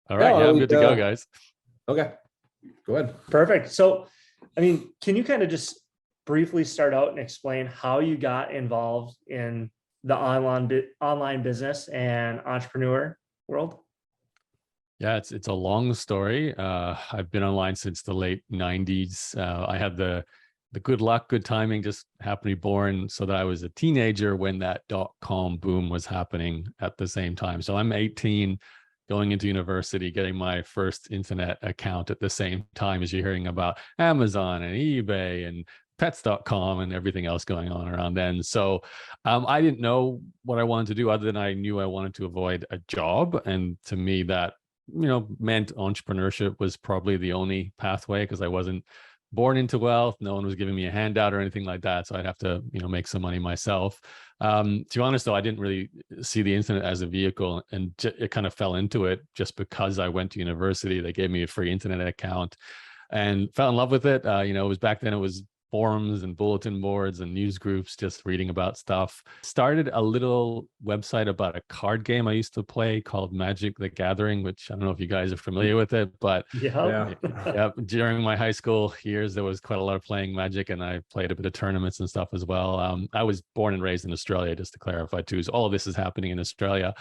All right. Yeah, I'm good to go, guys. Okay, go ahead. Perfect. So, I mean, can you kind of just briefly start out and explain how you got involved in the online business and entrepreneur world? Yeah, it's a long story. I've been online since the late 90s. I had the good luck, good timing, just happened to be born so that I was a teenager when that .com boom was happening at the same time. So I'm 18, going into university, getting my first internet account at the same time as you're hearing about Amazon and eBay and pets.com and everything else going on around then. So I didn't know what I wanted to do other than I knew I wanted to avoid a job. And to me, that meant entrepreneurship was probably the only pathway because I wasn't born into wealth. No one was giving me a handout or anything like that. So I'd have to, make some money myself. To be honest, though, I didn't really see the internet as a vehicle, and it kind of fell into it just because I went to university. They gave me a free internet account and fell in love with it. It was back then, it was forums and bulletin boards and news groups, just reading about stuff. Started a little website about a card game I used to play called Magic the Gathering, which I don't know if you guys are familiar with it, but Yeah. during my high school years, there was quite a lot of playing Magic, and I played a bit of tournaments and stuff as well. I was born and raised in Australia, just to clarify too. So all of this is happening in Australia.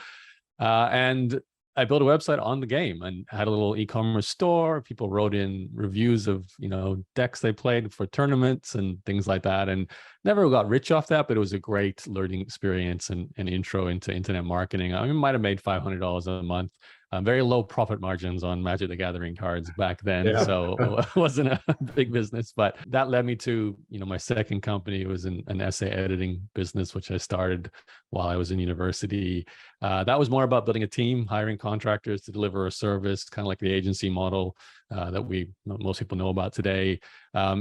And I built a website on the game and had a little e-commerce store. People wrote in reviews of, decks they played for tournaments and things like that. And never got rich off that, but it was a great learning experience and an intro into internet marketing. I might have made $500 a month. Very low profit margins on Magic the Gathering cards back then. So it wasn't a big business, but that led me to, my second company. It was an essay editing business, which I started while I was in university. That was more about building a team, hiring contractors to deliver a service, kind of like the agency model that most people know about today.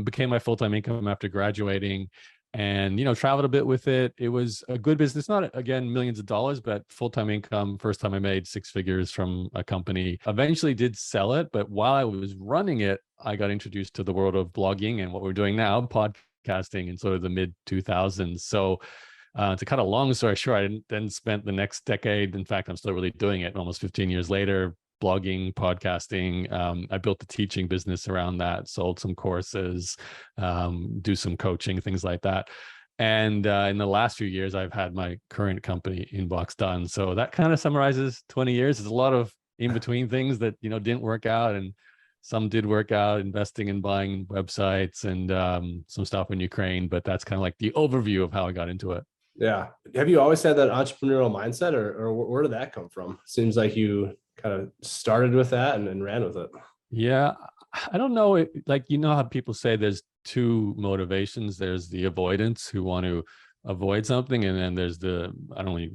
Became my full-time income after graduating. And traveled a bit with it. It was a good business, not again millions of dollars, but full-time income. First time I made six figures from a company. Eventually did sell it, but while I was running it, I got introduced to the world of blogging and what we're doing now, podcasting, in sort of the mid 2000s. So to cut a long story short, I then spent the next decade. In fact, I'm still really doing it almost 15 years later, blogging, podcasting. I built the teaching business around that, sold some courses, do some coaching, things like that. And in the last few years, I've had my current company, Inbox, done. So that kind of summarizes 20 years. There's a lot of in-between things that, didn't work out, and some did work out, investing and buying websites and some stuff in Ukraine. But that's kind of like the overview of how I got into it. Yeah. Have you always had that entrepreneurial mindset, or where did that come from? Seems like you kind of started with that and ran with it. Yeah, I don't know. Like, how people say there's two motivations. There's the avoidance, who want to avoid something, and then there's the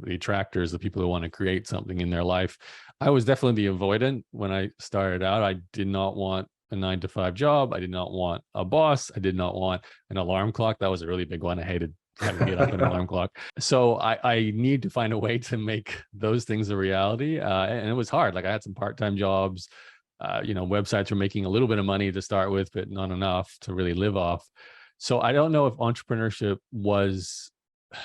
attractors, the people who want to create something in their life. I was definitely the avoidant when I started out. I did not want a 9-to-5 job. I did not want a boss. I did not want an alarm clock. That was a really big one. I hated having to get up an alarm clock. So I need to find a way to make those things a reality. And it was hard. Like, I had some part-time jobs. Websites were making a little bit of money to start with, but not enough to really live off. So I don't know if entrepreneurship was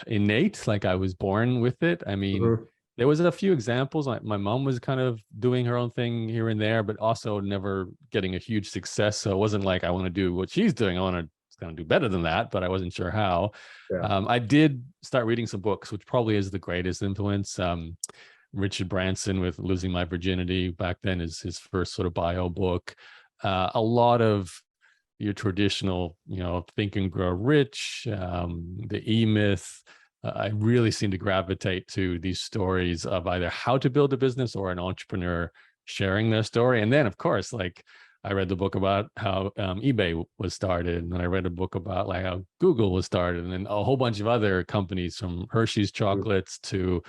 innate, like I was born with it. I mean, there was a few examples. My mom was kind of doing her own thing here and there, but also never getting a huge success. So it wasn't like I want to do what she's doing. I want to kind of do better than that, but I wasn't sure how. I did start reading some books, which probably is the greatest influence. Richard Branson with Losing My Virginity back then is his first sort of bio book. A lot of your traditional, Think and Grow Rich, the E-Myth. I really seem to gravitate to these stories of either how to build a business or an entrepreneur sharing their story. And then, of course, like, I read the book about how eBay was started, and then I read a book about like how Google was started, and then a whole bunch of other companies, from Hershey's chocolates to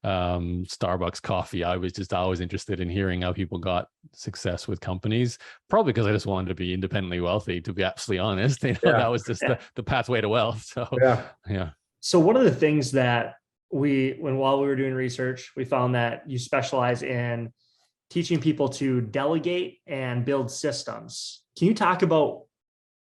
Starbucks coffee. I was just always interested in hearing how people got success with companies, probably because I just wanted to be independently wealthy, to be absolutely honest. That was just the pathway to wealth. So yeah. So one of the things that while we were doing research, we found that you specialize in teaching people to delegate and build systems. Can you talk about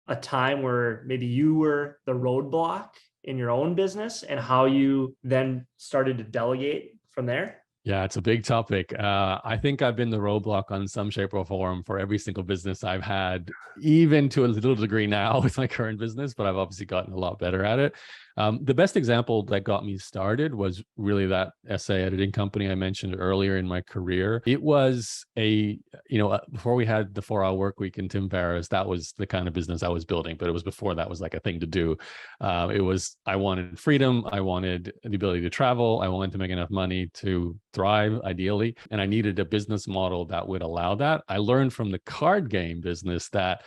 a time where maybe you were the roadblock in your own business and how you then started to delegate from there? Yeah, it's a big topic. I think I've been the roadblock on some shape or form for every single business I've had, even to a little degree now with my current business, but I've obviously gotten a lot better at it. The best example that got me started was really that essay editing company I mentioned earlier in my career. It was before we had the 4-hour work week in Tim Ferriss, that was the kind of business I was building, but it was before that was like a thing to do. I wanted freedom. I wanted the ability to travel. I wanted to make enough money to thrive, ideally. And I needed a business model that would allow that. I learned from the card game business that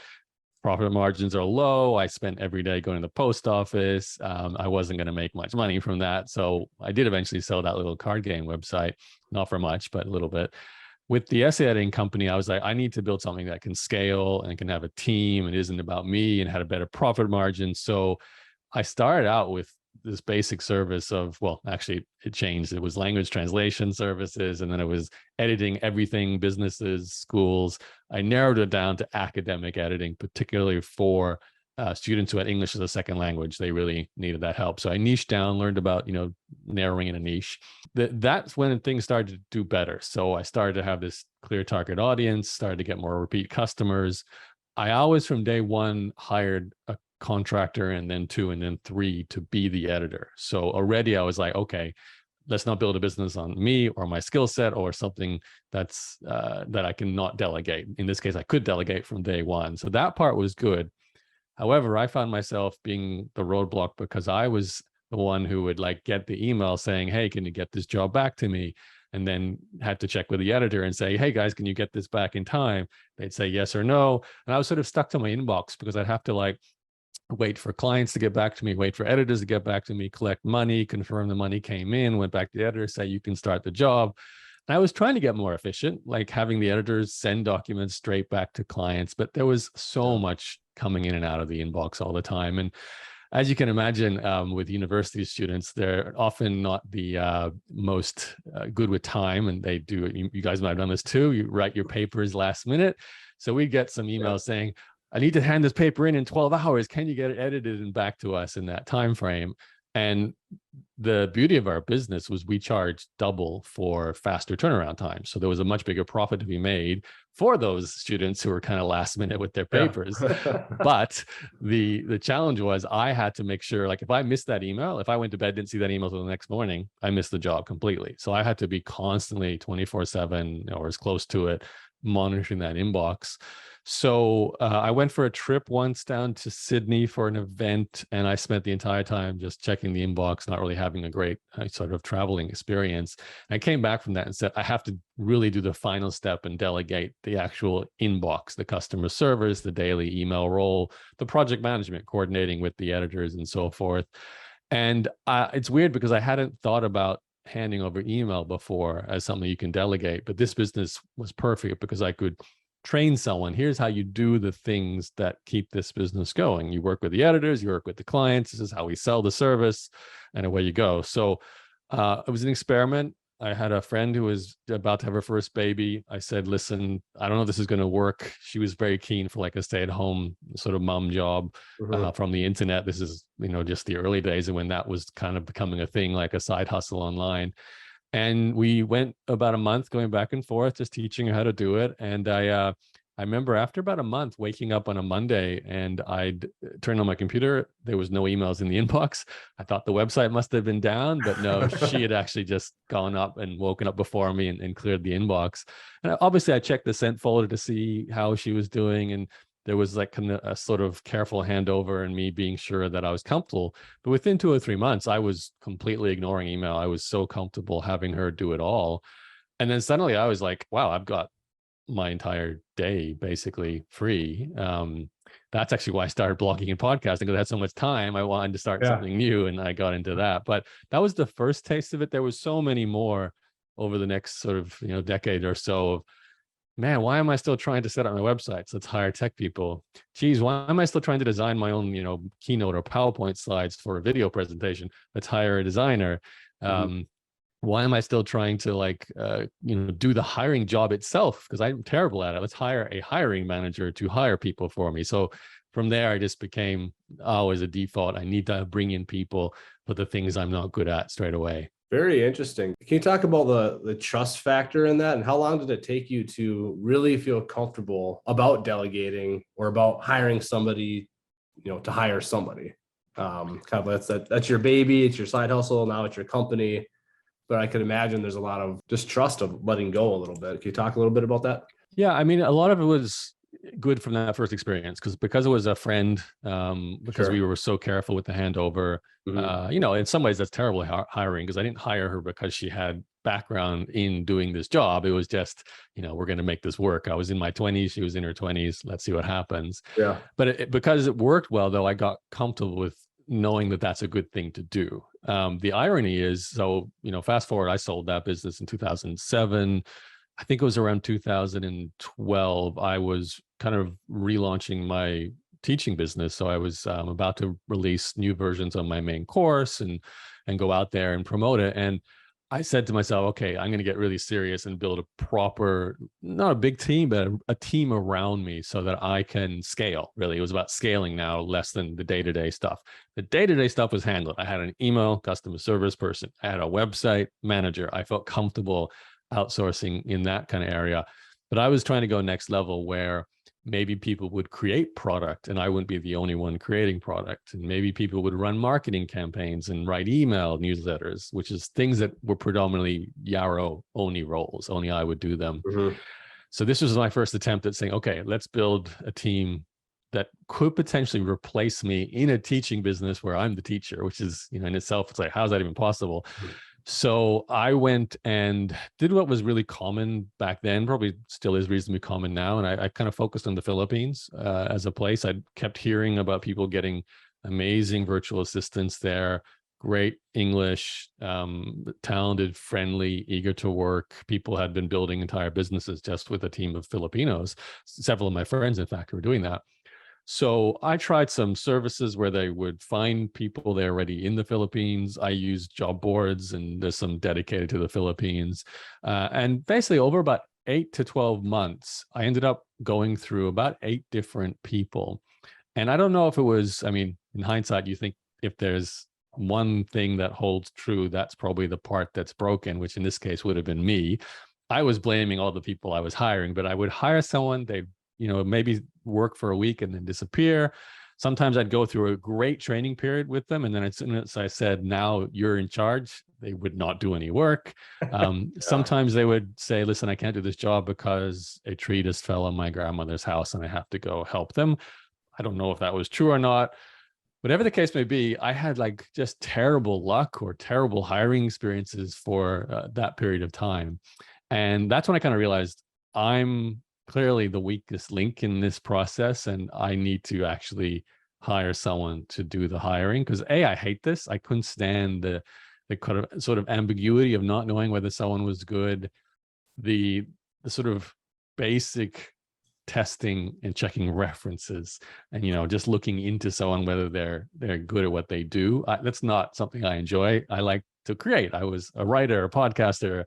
profit margins are low. I spent every day going to the post office. I wasn't going to make much money from that. So I did eventually sell that little card game website, not for much, but a little bit. With the essay editing company, I was like, I need to build something that can scale and can have a team and isn't about me and had a better profit margin. So I started out with this basic service of, well, actually it changed. It was language translation services, and then it was editing everything, businesses, schools. I narrowed it down to academic editing, particularly for students who had English as a second language. They really needed that help. So I niched down, learned about, narrowing in a niche. That's when things started to do better. So I started to have this clear target audience, started to get more repeat customers. I always from day one hired a contractor and then 2 and then 3 to be the editor. So already I was like, okay, let's not build a business on me or my skill set or something that's that I cannot delegate. In this case, I could delegate from day one. So that part was good. However, I found myself being the roadblock because I was the one who would like get the email saying, hey, can you get this job back to me? And then had to check with the editor and say, hey guys, can you get this back in time? They'd say yes or no. And I was sort of stuck to my inbox because I'd have to like wait for clients to get back to me, wait for editors to get back to me, collect money, confirm the money came in, went back to the editor, say you can start the job. And I was trying to get more efficient, like having the editors send documents straight back to clients, but there was so much coming in and out of the inbox all the time. And as you can imagine, with university students, they're often not the most good with time, and they do. You guys might have done this too. You write your papers last minute, so we get some emails saying, "I need to hand this paper in 12 hours. Can you get it edited and back to us in that time frame?" And the beauty of our business was we charged double for faster turnaround time. So there was a much bigger profit to be made for those students who were kind of last minute with their papers. But the challenge was I had to make sure, like if I missed that email, if I went to bed, didn't see that email till the next morning, I missed the job completely. So I had to be constantly 24/7 or as close to it, monitoring that inbox. So I went for a trip once down to Sydney for an event, and I spent the entire time just checking the inbox, not really having a great sort of traveling experience. And I came back from that and said, I have to really do the final step and delegate the actual inbox, the customer service, the daily email role, the project management, coordinating with the editors and so forth. And it's weird because I hadn't thought about handing over email before as something you can delegate, but this business was perfect because I could train someone. Here's how you do the things that keep this business going. You work with the editors, you work with the clients. This is how we sell the service, and away you go. So it was an experiment. I had a friend who was about to have her first baby. I said, listen, I don't know if this is going to work. She was very keen for like a stay-at-home sort of mom job from the internet. This is, just the early days of when that was kind of becoming a thing, like a side hustle online. And we went about a month going back and forth, just teaching her how to do it. And I remember after about a month waking up on a Monday and I'd turn on my computer. There was no emails in the inbox. I thought the website must have been down, but no, she had actually just gone up and woken up before me and cleared the inbox. And obviously I checked the sent folder to see how she was doing. And there was like a sort of careful handover and me being sure that I was comfortable. But within 2 or 3 months, I was completely ignoring email. I was so comfortable having her do it all. And then suddenly I was like, wow, I've got my entire day basically free. That's actually why I started blogging and podcasting, because I had so much time. I wanted to start something new, and I got into that. But that was the first taste of it. There was so many more over the next sort of decade or so of, man, why am I still trying to set up my websites? Let's hire tech people. Geez, why am I still trying to design my own, Keynote or PowerPoint slides for a video presentation? Let's hire a designer. Why am I still trying to do the hiring job itself? Because I'm terrible at it. Let's hire a hiring manager to hire people for me. So from there, I just became always a default. I need to bring in people for the things I'm not good at straight away. Very interesting. Can you talk about the trust factor in that, and how long did it take you to really feel comfortable about delegating or about hiring somebody, to hire somebody? Kind of that's your baby, it's your side hustle, now it's your company. But I could imagine there's a lot of just trust of letting go a little bit. Can you talk a little bit about that? Yeah, I mean, a lot of it was good from that first experience because it was a friend, because we Sure. were so careful with the handover. Mhm. In some ways that's terrible hiring, because I didn't hire her because she had background in doing this job. It was just, we're going to make this work. I was in my 20s, she was in her 20s. Let's see what happens. Yeah. But because it worked well, though, I got comfortable with knowing that that's a good thing to do. The irony is, so, fast forward, I sold that business in 2007. I think it was around 2012, I was kind of relaunching my teaching business. So I was about to release new versions of my main course and go out there and promote it. And I said to myself, okay, I'm going to get really serious and build a proper, not a big team, but a team around me so that I can scale. Really, it was about scaling now, less than the day-to-day stuff. The day-to-day stuff was handled. I had an email customer service person. I had a website manager. I felt comfortable outsourcing in that kind of area. But I was trying to go next level, where maybe people would create product and I wouldn't be the only one creating product. And maybe people would run marketing campaigns and write email newsletters, which is things that were predominantly Yaro only roles. Only I would do them. Mhm. So this was my first attempt at saying, okay, let's build a team that could potentially replace me in a teaching business where I'm the teacher, which is, in itself, it's like, how's that even possible? So I went and did what was really common back then, probably still is reasonably common now. And I kind of focused on the Philippines as a place. I kept hearing about people getting amazing virtual assistants there, great English, talented, friendly, eager to work. People had been building entire businesses just with a team of Filipinos. Several of my friends, in fact, were doing that. So I tried some services where they would find people there already in the Philippines. I used job boards, and there's some dedicated to the Philippines. And basically over about 8 to 12 months, I ended up going through about 8 different people. And I don't know if it was, I mean, in hindsight, you think if there's one thing that holds true, that's probably the part that's broken, which in this case would have been me. I was blaming all the people I was hiring, but I would hire someone, they'd maybe work for a week and then disappear. Sometimes I'd go through a great training period with them, and then as soon as I said, now you're in charge, they would not do any work. Sometimes they would say, listen, I can't do this job because a tree just fell on my grandmother's house and I have to go help them. I don't know if that was true or not. Whatever the case may be, I had like just terrible luck or terrible hiring experiences for that period of time. And that's when I kind of realized I'm clearly the weakest link in this process, and I need to actually hire someone to do the hiring, because I hate this. I couldn't stand the kind of sort of ambiguity of not knowing whether someone was good, the sort of basic testing and checking references, and just looking into someone whether they're good at what they do. That's not something I enjoy. I like to create. I was a writer, a podcaster,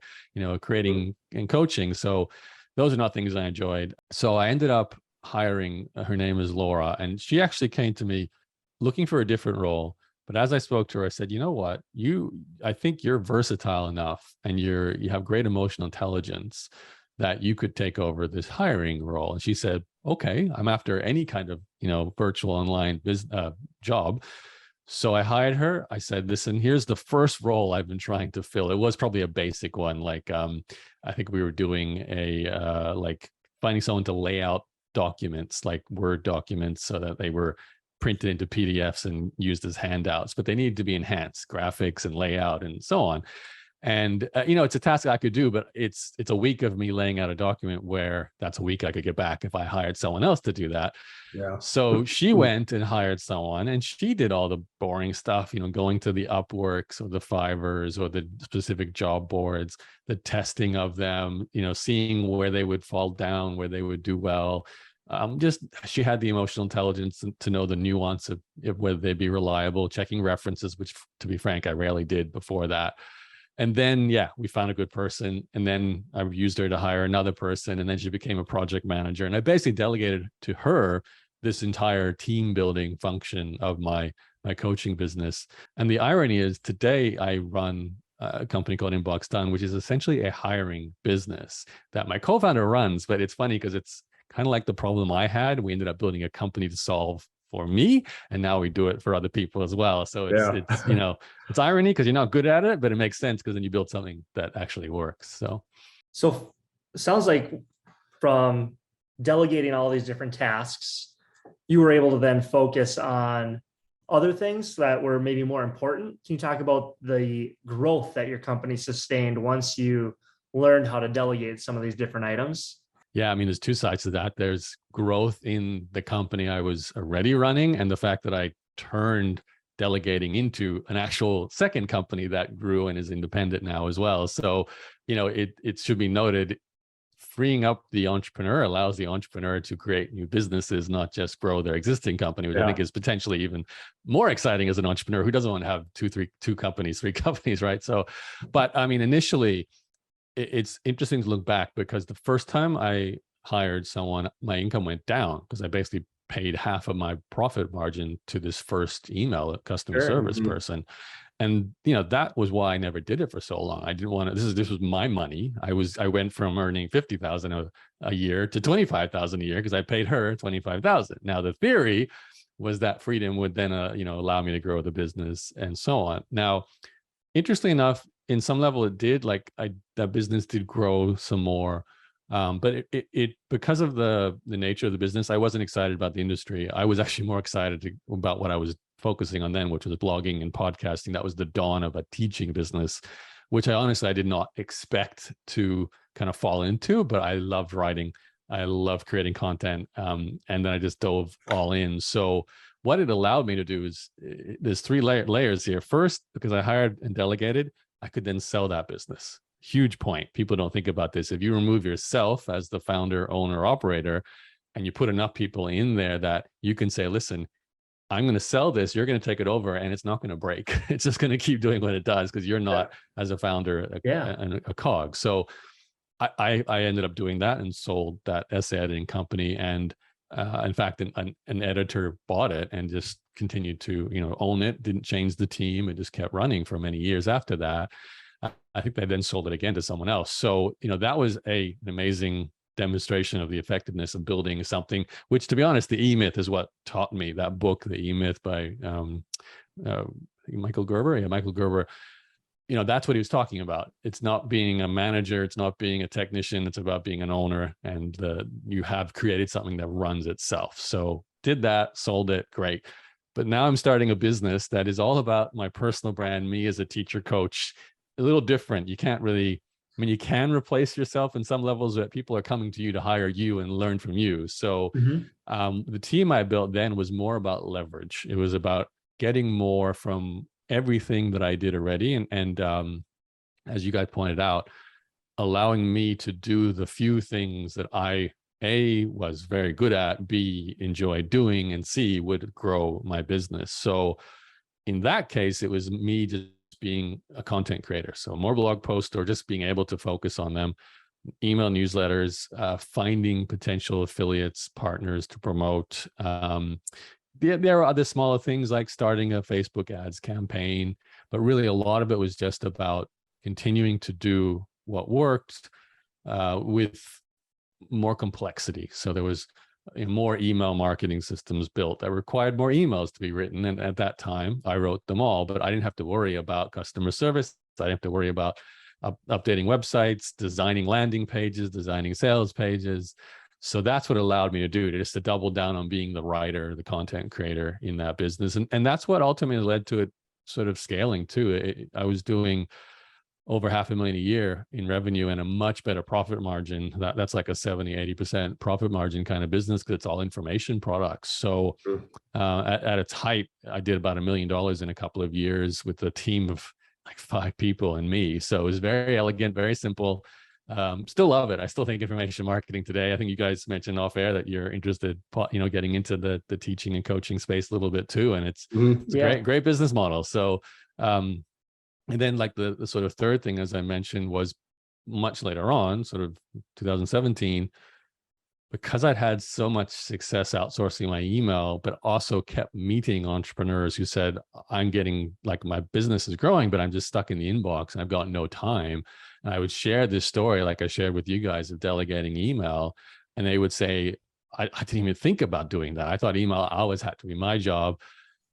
creating and coaching. So those are not things I enjoyed. So I ended up hiring, her name is Laura, and she actually came to me looking for a different role. But as I spoke to her, I said, you know what, I think you're versatile enough and you have great emotional intelligence that you could take over this hiring role. And she said, okay, I'm after any kind of, virtual online job. So I hired her. I said, listen, here's the first role I've been trying to fill. It was probably a basic one. Like, I think we were doing like finding someone to lay out documents, like Word documents, so that they were printed into PDFs and used as handouts, but they needed to be enhanced, graphics and layout and so on. And it's a task I could do, but it's a week of me laying out a document, where that's a week I could get back if I hired someone else to do that. Yeah. So she went and hired someone, and she did all the boring stuff, going to the Upworks or the Fivers or the specific job boards, the testing of them, seeing where they would fall down, where they would do well. She had the emotional intelligence to know the nuance of whether they'd be reliable, checking references, which, to be frank, I rarely did before that. And then, we found a good person. And then I used her to hire another person. And then she became a project manager. And I basically delegated to her this entire team building function of my coaching business. And the irony is, today I run a company called Inbox Done, which is essentially a hiring business that my co-founder runs. But it's funny because it's kind of like the problem I had. We ended up building a company to solve for me, and now we do it for other people as well. So it's you know, it's irony because you're not good at it, but it makes sense because then you build something that actually works. So it sounds like from delegating all these different tasks, you were able to then focus on other things that were maybe more important. Can you talk about the growth that your company sustained once you learned how to delegate some of these different items? Yeah, I mean, there's two sides to that. There's growth in the company I was already running, and the fact that I turned delegating into an actual second company that grew and is independent now as well. So, you know, it should be noted, freeing up the entrepreneur allows the entrepreneur to create new businesses, not just grow their existing company, which I think is potentially even more exciting as an entrepreneur who doesn't want to have two companies, three companies, right? So, but I mean, initially, it's interesting to look back because the first time I hired someone, my income went down because I basically paid half of my profit margin to this first email customer service person. And you know, that was why I never did it for so long. I didn't want to, this was my money. I went from earning 50,000 a year to 25,000 a year because I paid her 25,000. Now the theory was that freedom would then you know, allow me to grow the business and so on. Now, interestingly enough, in some level it did, like that business did grow some more. But it because of the nature of the business, I wasn't excited about the industry. I was actually more excited about what I was focusing on then, which was blogging and podcasting. That was the dawn of a teaching business, which I did not expect to kind of fall into, but I loved writing. I love creating content. And then I just dove all in. So what it allowed me to do is there's three layers here. First, because I hired and delegated, I could then sell that business. Huge point. People don't think about this. If you remove yourself as the founder, owner, operator, and you put enough people in there that you can say, listen, I'm going to sell this, you're going to take it over, and it's not going to break. It's just going to keep doing what it does because you're not, as a founder, a cog. So I ended up doing that and sold that essay editing company. And in fact, an editor bought it and just continued to, you know, own it, didn't change the team. It just kept running for many years after that. I think they then sold it again to someone else. So, you know, that was an amazing demonstration of the effectiveness of building something, which, to be honest, the E-Myth is what taught me. That book, The E-Myth by Michael Gerber. Yeah, Michael Gerber. You know, that's what he was talking about. It's not being a manager. It's not being a technician. It's about being an owner. And you have created something that runs itself. So did that, sold it, great. But now I'm starting a business that is all about my personal brand, me as a teacher, coach. A little different. You can't really, I mean, you can replace yourself in some levels, that people are coming to you to hire you and learn from you. So the team I built then was more about leverage. It was about getting more from everything that I did already. And as you guys pointed out, allowing me to do the few things that I, A, was very good at, B, enjoyed doing, and C, would grow my business. So in that case, it was me just being a content creator. So more blog posts, or just being able to focus on them, email newsletters, finding potential affiliates, partners to promote. There are other smaller things like starting a Facebook ads campaign, but really a lot of it was just about continuing to do what worked with more complexity. So there was more email marketing systems built that required more emails to be written. And at that time, I wrote them all, but I didn't have to worry about customer service. I didn't have to worry about updating websites, designing landing pages, designing sales pages. So that's what allowed me to do, just to double down on being the writer, the content creator in that business. And that's what ultimately led to it sort of scaling too. I was doing over $500,000 a year in revenue and a much better profit margin. That's like a 70-80% profit margin kind of business because it's all information products. So at its height, I did about $1 million in a couple of years with a team of like 5 people and me. So it was very elegant, very simple. Still love it. I still think information marketing today. I think you guys mentioned off air that you're interested, you know, getting into the teaching and coaching space a little bit too. And it's a great business model. So, and then like the sort of third thing, as I mentioned, was much later on, sort of 2017, because I'd had so much success outsourcing my email, but also kept meeting entrepreneurs who said, I'm getting, like, my business is growing, but I'm just stuck in the inbox and I've got no time. And I would share this story, like I shared with you guys, of delegating email. And they would say, I didn't even think about doing that. I thought email always had to be my job.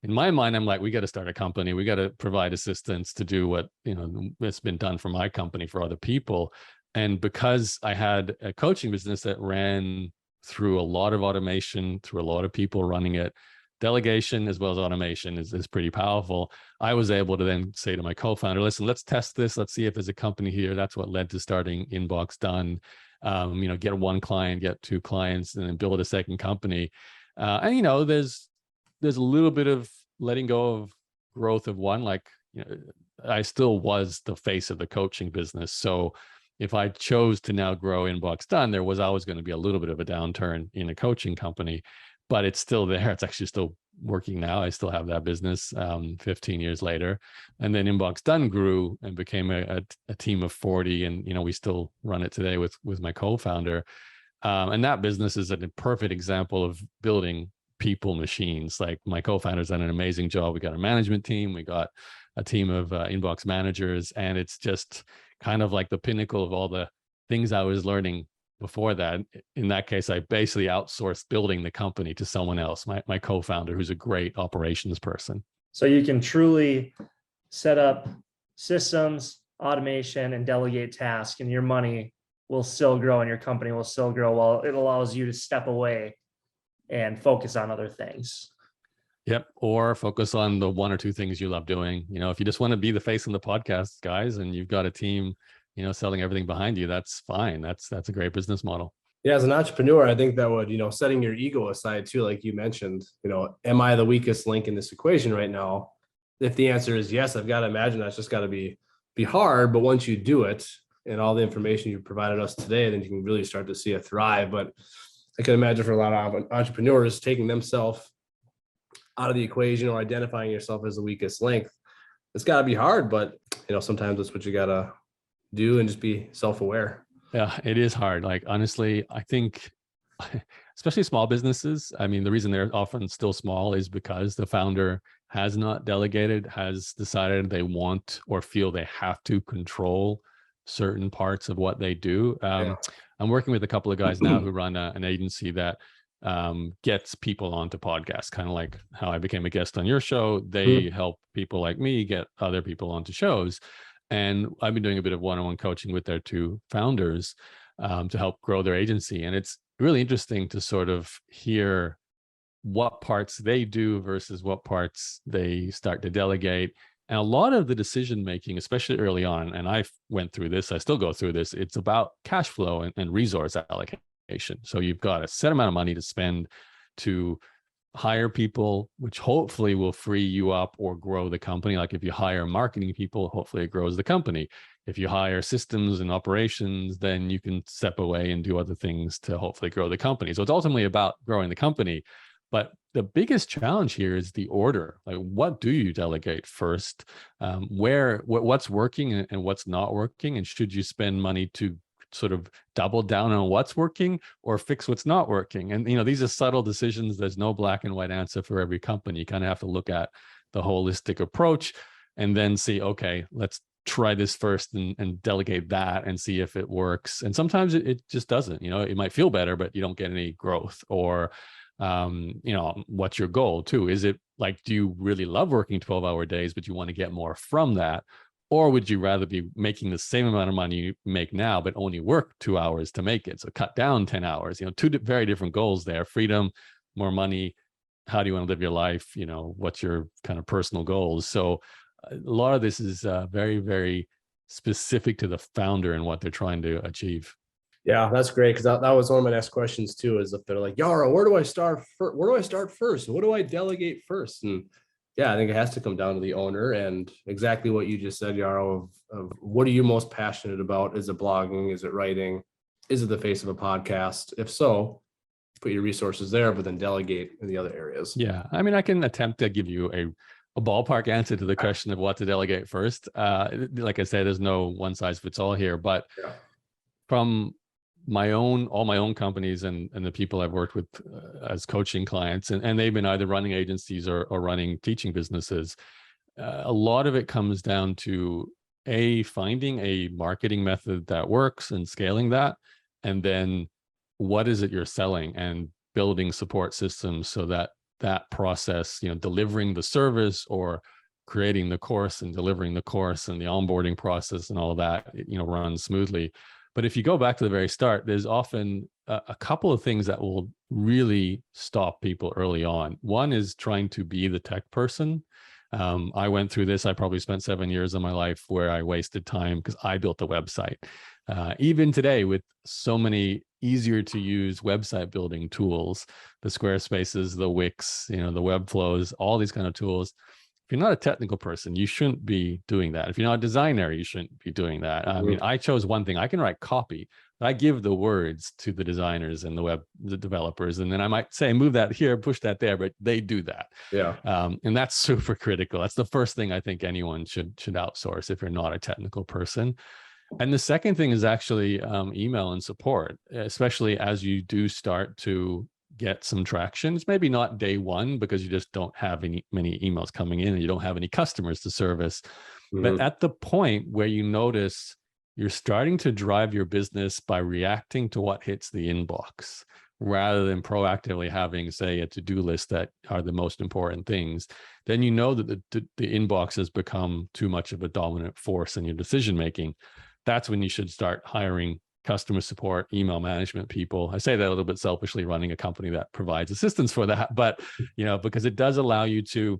In my mind, I'm like, we got to start a company. We got to provide assistance to do what, it's been done for my company for other people. And because I had a coaching business that ran through a lot of automation, through a lot of people running it, delegation as well as automation is pretty powerful. I was able to then say to my co-founder, listen, let's test this. Let's see if there's a company here. That's what led to starting Inbox Done. Get one client, get two clients, and then build a second company. There's a little bit of letting go of growth of one. Like, I still was the face of the coaching business. So if I chose to now grow Inbox Done, there was always going to be a little bit of a downturn in a coaching company, but it's still there. It's actually still working now. I still have that business 15 years later. And then Inbox Done grew and became a team of 40. And, we still run it today with my co-founder. And that business is a perfect example of building people machines. Like, my co-founder's done an amazing job. We got a management team. We got a team of inbox managers, and it's just kind of like the pinnacle of all the things I was learning before that. In that case, I basically outsourced building the company to someone else, my co-founder, who's a great operations person. So you can truly set up systems, automation, and delegate tasks, and your money will still grow and your company will still grow while it allows you to step away and focus on other things. Yep. Or focus on the one or two things you love doing. If you just want to be the face on the podcast, guys, and you've got a team, selling everything behind you, that's fine. That's a great business model. Yeah, as an entrepreneur, I think that would, setting your ego aside too, like you mentioned, am I the weakest link in this equation right now? If the answer is yes, I've got to imagine that's just got to be hard. But once you do it and all the information you provided us today, then you can really start to see it thrive. But I can imagine for a lot of entrepreneurs taking themselves out of the equation or identifying yourself as the weakest link. It's got to be hard, but sometimes that's what you got to do, and just be self-aware. Yeah, it is hard. Like, honestly, I think especially small businesses, I mean, the reason they're often still small is because the founder has not delegated, has decided they want or feel they have to control certain parts of what they do. I'm working with a couple of guys now who run an agency that gets people onto podcasts, kind of like how I became a guest on your show. They help people like me get other people onto shows. And I've been doing a bit of one-on-one coaching with their two founders to help grow their agency. And it's really interesting to sort of hear what parts they do versus what parts they start to delegate. And a lot of the decision making, especially early on, and I went through this, I still go through this, it's about cash flow and resource allocation. So you've got a set amount of money to spend to hire people, which hopefully will free you up or grow the company. Like, if you hire marketing people, hopefully it grows the company. If you hire systems and operations, then you can step away and do other things to hopefully grow the company. So it's ultimately about growing the company. But the biggest challenge here is the order. Like, what do you delegate first? What's working and what's not working? And should you spend money to sort of double down on what's working or fix what's not working? And, these are subtle decisions. There's no black and white answer for every company. You kind of have to look at the holistic approach and then see, okay, let's try this first and delegate that and see if it works. And sometimes it just doesn't. It might feel better, but you don't get any growth. Or what's your goal too? Is it like, do you really love working 12-hour days, but you want to get more from that? Or would you rather be making the same amount of money you make now, but only work 2 hours to make it? So cut down 10 hours, two very different goals there: freedom, more money. How do you want to live your life? What's your kind of personal goals? So a lot of this is very, very specific to the founder and what they're trying to achieve. Yeah, that's great, because that was one of my next questions too. Is if they're like, Yaro, where do I start? Where do I start first? What do I delegate first? And yeah, I think it has to come down to the owner, and exactly what you just said, Yaro, of what are you most passionate about? Is it blogging? Is it writing? Is it the face of a podcast? If so, put your resources there, but then delegate in the other areas. Yeah, I mean, I can attempt to give you a ballpark answer to the question of what to delegate first. Like I said, there's no one size fits all here, but from all my own companies and the people I've worked with as coaching clients, and they've been either running agencies or running teaching businesses. A lot of it comes down to finding a marketing method that works and scaling that, and then what is it you're selling, and building support systems so that that process, delivering the service or creating the course and delivering the course and the onboarding process and all of that, runs smoothly. But if you go back to the very start, there's often a couple of things that will really stop people early on. One is trying to be the tech person. I went through this. I probably spent 7 years of my life where I wasted time because I built a website. Even today, with so many easier to use website building tools, the Squarespaces, the Wix, the Webflows, all these kind of tools. If you're not a technical person, you shouldn't be doing that. If you're not a designer, you shouldn't be doing that. I mean, I chose one thing. I can write copy, but I give the words to the designers and the developers. And then I might say, move that here, push that there, but they do that. Yeah. And that's super critical. That's the first thing I think anyone should outsource if you're not a technical person. And the second thing is actually email and support, especially as you do start to get some traction. It's maybe not day one because you just don't have many emails coming in and you don't have any customers to service. But at the point where you notice you're starting to drive your business by reacting to what hits the inbox, rather than proactively having, say, a to-do list that are the most important things, then you know that the inbox has become too much of a dominant force in your decision-making. That's when you should start hiring customer support, email management people. I say that a little bit selfishly, running a company that provides assistance for that, but because it does allow you to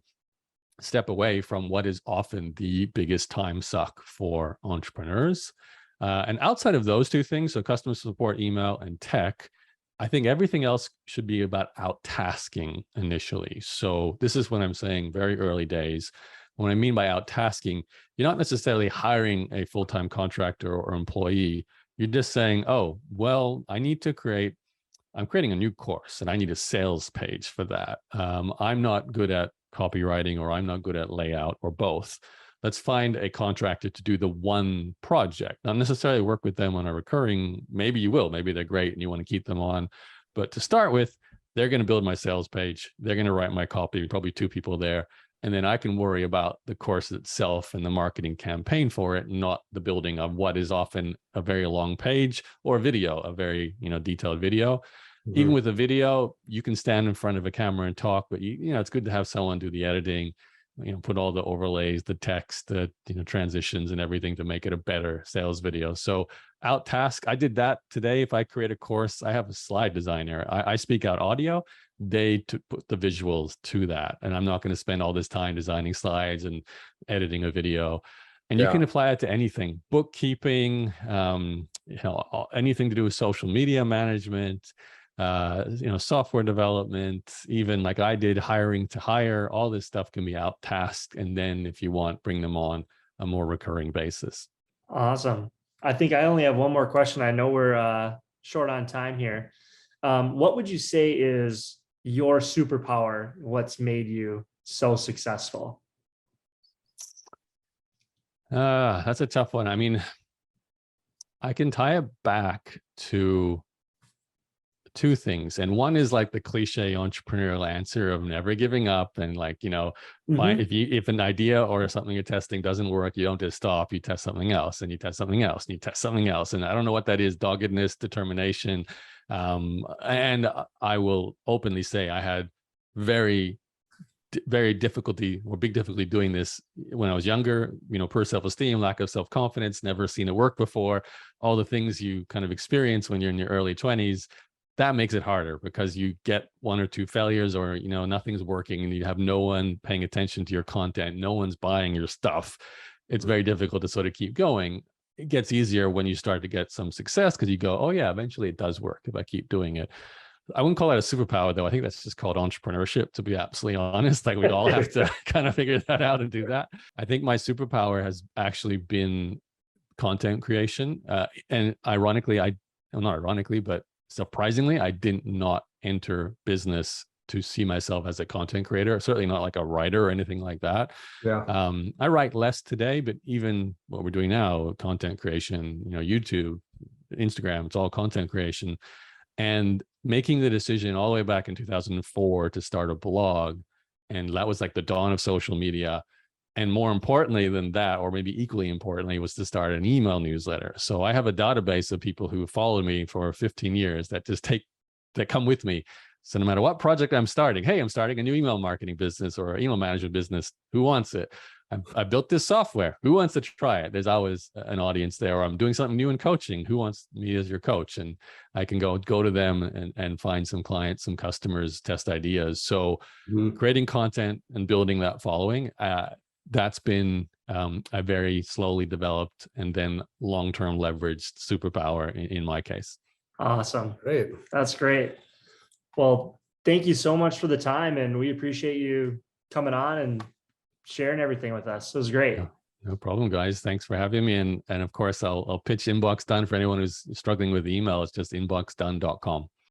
step away from what is often the biggest time suck for entrepreneurs. And outside of those two things, so customer support, email, and tech, I think everything else should be about out-tasking initially. So this is when I'm saying very early days. What I mean by out-tasking, you're not necessarily hiring a full-time contractor or employee. You're just saying, oh, well, I'm creating a new course and I need a sales page for that. I'm not good at copywriting, or I'm not good at layout, or both. Let's find a contractor to do the one project, not necessarily work with them on a recurring. Maybe you will, maybe they're great and you want to keep them on. But to start with, they're going to build my sales page. They're going to write my copy, probably 2 people there. And then I can worry about the course itself and the marketing campaign for it, not the building of what is often a very long page or a video, a very detailed video. Even with a video, you can stand in front of a camera and talk, but it's good to have someone do the editing, put all the overlays, the text, the transitions and everything to make it a better sales video. So out-task, I did that today. If I create a course, I have a slide designer. I speak out audio. They put the visuals to that. And I'm not going to spend all this time designing slides and editing a video. And you can apply it to anything, bookkeeping, anything to do with social media management, software development, even like I did, hiring to hire. All this stuff can be out-tasked. And then if you want, bring them on a more recurring basis. Awesome. I think I only have one more question. I know we're short on time here. What would you say is your superpower? What's made you so successful? That's a tough one. I mean, I can tie it back to 2 things. And one is like the cliche entrepreneurial answer of never giving up. And if an idea or something you're testing doesn't work, you don't just stop, you test something else and you test something else and you test something else. And I don't know what that is, doggedness, determination. And I will openly say I had very big difficulty doing this when I was younger, poor self-esteem, lack of self-confidence, never seen it work before, all the things you kind of experience when you're in your early 20s. That makes it harder because you get 1 or 2 failures, or nothing's working and you have no one paying attention to your content, no one's buying your stuff. It's very difficult to sort of keep going. It gets easier when you start to get some success because you go, oh yeah, eventually it does work if I keep doing it. I wouldn't call that a superpower though. I think that's just called entrepreneurship, to be absolutely honest. Like we all have to kind of figure that out and do that. I think my superpower has actually been content creation. And ironically, not ironically, but surprisingly, I did not enter business to see myself as a content creator, certainly not like a writer or anything like that. Yeah. I write less today, but even what we're doing now, content creation, YouTube, Instagram. It's all content creation. And making the decision all the way back in 2004 to start a blog. And that was like the dawn of social media. And more importantly than that, or maybe equally importantly, was to start an email newsletter. So I have a database of people who followed me for 15 years that come with me. So no matter what project I'm starting, hey, I'm starting a new email marketing business or email management business. Who wants it? I built this software. Who wants to try it? There's always an audience there. Or I'm doing something new in coaching. Who wants me as your coach? And I can go to them and find some clients, some customers, test ideas. So creating content and building that following, that's been a very slowly developed and then long-term leveraged superpower in my case. Awesome. Great. That's great. Well, thank you so much for the time, and we appreciate you coming on and sharing everything with us. It was great. No problem, guys. Thanks for having me. And of course, I'll pitch Inbox Done for anyone who's struggling with email. It's just inboxdone.com.